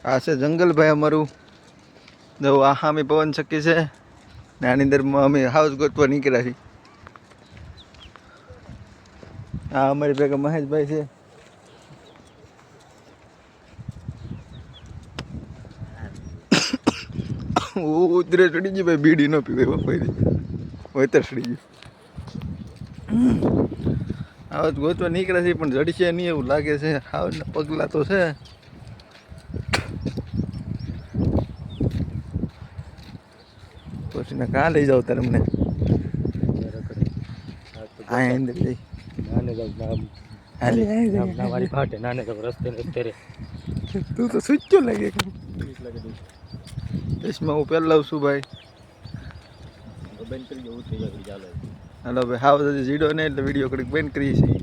આ છે જંગલ ભાઈ અમારું. જો આ સામે પવન ચક્કી છે ને આની અંદર અમે હાઉસ ગોતવા નીકળ્યા છીએ. આ અમારી ભેગા મહેશભાઈ છે. ઉતરે ચડી ગઈ ભાઈ, બીડી ન પીવે બપોરી વતર ચડી ગયું. હાઉસ ગોતવા નીકળ્યા છે પણ જડશે નહીં એવું લાગે છે. હાઉસના પગલા તો છે. પછી કાં લઈ જાવ તારે મને? હા અંદર જઈ તું તો સુચ્ચો લાગે. દેશમાં હું પહેલા છું ભાઈ. હાલો ભાઈ, હાવ જીડો ને એટલે વિડીયો કડીક બેન કરીએ છીએ.